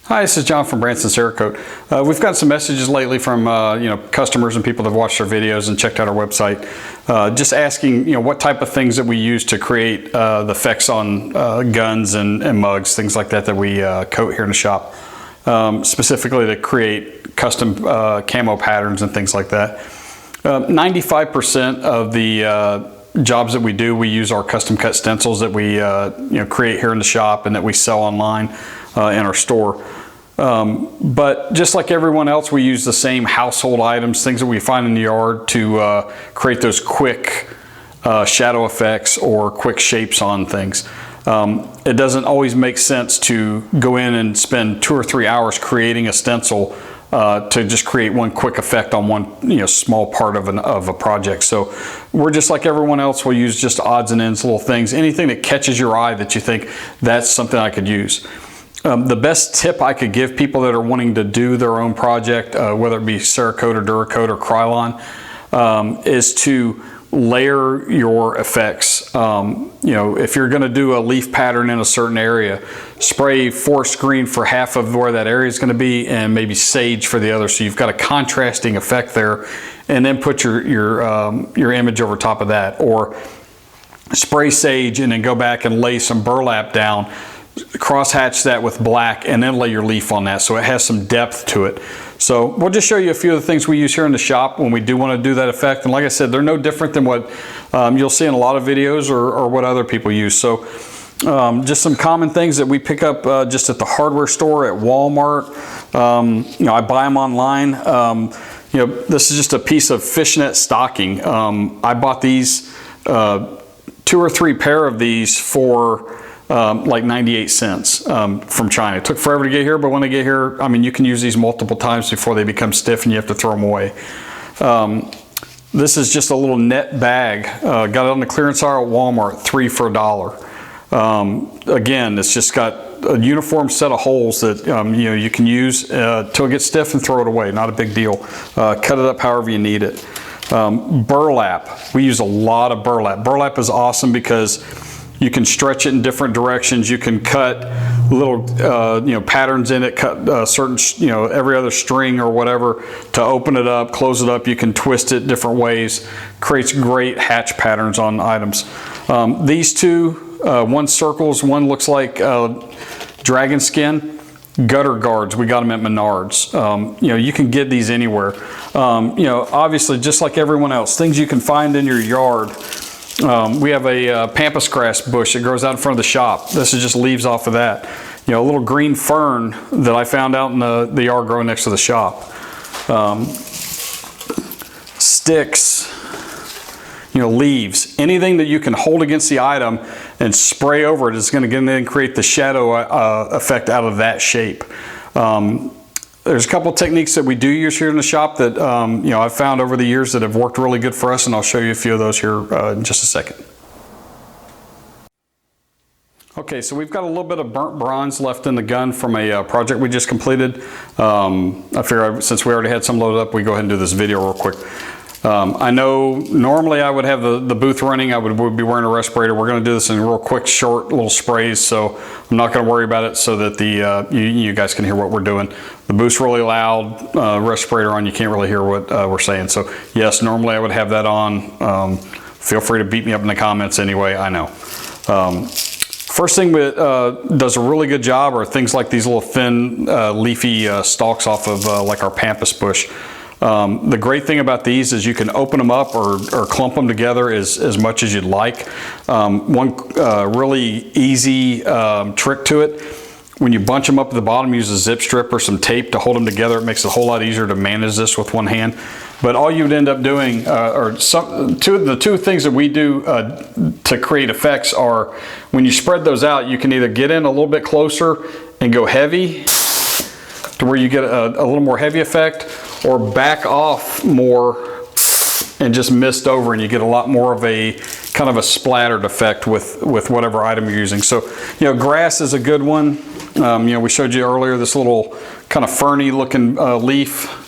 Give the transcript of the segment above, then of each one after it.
Hi, this is John from Branson Cerakote. We've got some messages lately from customers and people that have watched our videos and checked out our website, just asking what type of things that we use to create the effects on guns and mugs, things like that we coat here in the shop, specifically to create custom camo patterns and things like that. 95% of the jobs that we do, we use our custom cut stencils that we create here in the shop and that we sell online in our store. But just like everyone else, we use the same household items, things that we find in the yard to create those quick shadow effects or quick shapes on things. It doesn't always make sense to go in and spend 2 or 3 hours creating a stencil to just create one quick effect on one small part of a project. So we're just like everyone else. We'll use just odds and ends, little things, anything that catches your eye that you think that's something I could use. The best tip I could give people that are wanting to do their own project, whether it be Cerakote or Duracoat or Krylon, is to layer your effects. If you're going to do a leaf pattern in a certain area, spray forest green for half of where that area is going to be and maybe sage for the other, so you've got a contrasting effect there, and then put your image over top of that, or spray sage and then go back and lay some burlap down, cross hatch that with black, and then lay your leaf on that so it has some depth to it. So we'll just show you a few of the things we use here in the shop when we do want to do that effect. And like I said, they're no different than what you'll see in a lot of videos or what other people use. So just some common things that we pick up just at the hardware store, at Walmart. I buy them online. This is just a piece of fishnet stocking. I bought these 2 or 3 pair of these for like 98 cents from China. It took forever to get here, but when they get here, I mean, you can use these multiple times before they become stiff and you have to throw them away. This is just a little net bag. Got it on the clearance aisle at Walmart, 3 for $1. Again, it's just got a uniform set of holes that you can use till it gets stiff and throw it away. Not a big deal. Cut it up however you need it. Burlap. We use a lot of burlap. Burlap is awesome because you can stretch it in different directions. You can cut little, patterns in it, cut certain, every other string or whatever to open it up, close it up. You can twist it different ways. Creates great hatch patterns on items. These two, one circles, one looks like dragon skin. Gutter guards, we got them at Menards. You can get these anywhere. Obviously, just like everyone else, things you can find in your yard. We have a Pampas grass bush that grows out in front of the shop. This is just leaves off of that. A little green fern that I found out in the yard growing next to the shop. Sticks, leaves. Anything that you can hold against the item and spray over it is going to create the shadow effect out of that shape. There's a couple of techniques that we do use here in the shop that I've found over the years that have worked really good for us, and I'll show you a few of those here in just a second. Okay, so we've got a little bit of burnt bronze left in the gun from a project we just completed. I figured since we already had some loaded up, we go ahead and do this video real quick. I know normally I would have the booth running. I would be wearing a respirator. We're going to do this in real quick, short little sprays, so I'm not going to worry about it so that you guys can hear what we're doing. The booth's really loud, respirator on, you can't really hear what we're saying. So yes, normally I would have that on. Feel free to beat me up in the comments anyway, I know. First thing that does a really good job are things like these little thin leafy stalks off of like our Pampas bush. The great thing about these is you can open them up or clump them together as much as you'd like. One really easy trick to it, when you bunch them up at the bottom, use a zip strip or some tape to hold them together. It makes it a whole lot easier to manage this with one hand. But all you would end up doing, the two things that we do to create effects are, when you spread those out, you can either get in a little bit closer and go heavy to where you get a little more heavy effect, or back off more and just mist over and you get a lot more of a kind of a splattered effect with whatever item you're using. So, grass is a good one. We showed you earlier this little kind of ferny looking leaf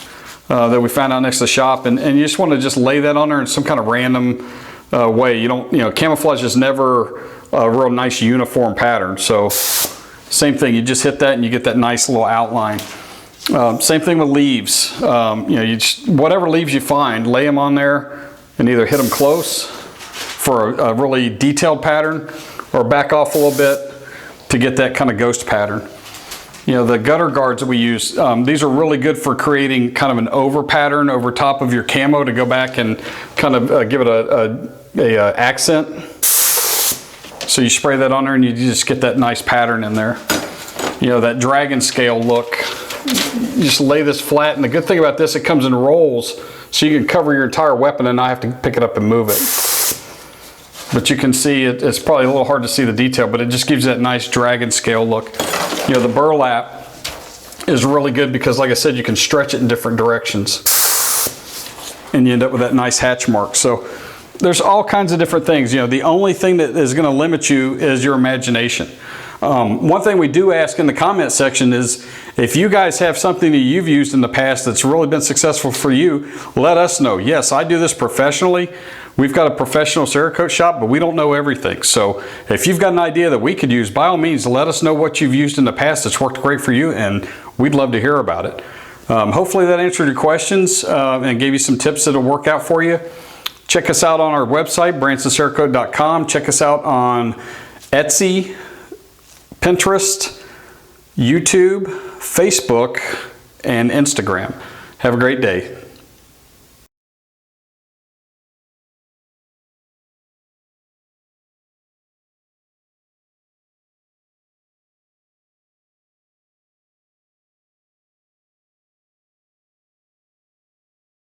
that we found out next to the shop, and you just want to just lay that on there in some kind of random way. Camouflage is never a real nice uniform pattern. So Same thing, you just hit that and you get that nice little outline. Same thing with leaves. You know, whatever leaves you find, lay them on there and either hit them close for a really detailed pattern, or back off a little bit to get that kind of ghost pattern. You know, the gutter guards that we use, these are really good for creating kind of an over pattern over top of your camo to go back and kind of give it a accent. So you spray that on there and you just get that nice pattern in there. You know, that dragon scale look. You just lay this flat, and the good thing about this, it comes in rolls, so you can cover your entire weapon and not have to pick it up and move it. But you can see, it's probably a little hard to see the detail, but it just gives you that nice dragon scale look. You know, the burlap is really good because, like I said, you can stretch it in different directions and you end up with that nice hatch mark. So there's all kinds of different things. You know, the only thing that is going to limit you is your imagination. One thing we do ask in the comment section is, if you guys have something that you've used in the past that's really been successful for you, let us know. Yes, I do this professionally. We've got a professional Cerakote shop, but we don't know everything. So if you've got an idea that we could use, by all means, let us know what you've used in the past that's worked great for you, and we'd love to hear about it. Hopefully that answered your questions and gave you some tips that'll work out for you. Check us out on our website, bransoncerakote.com. Check us out on Etsy, Pinterest, YouTube, Facebook, and Instagram. Have a great day.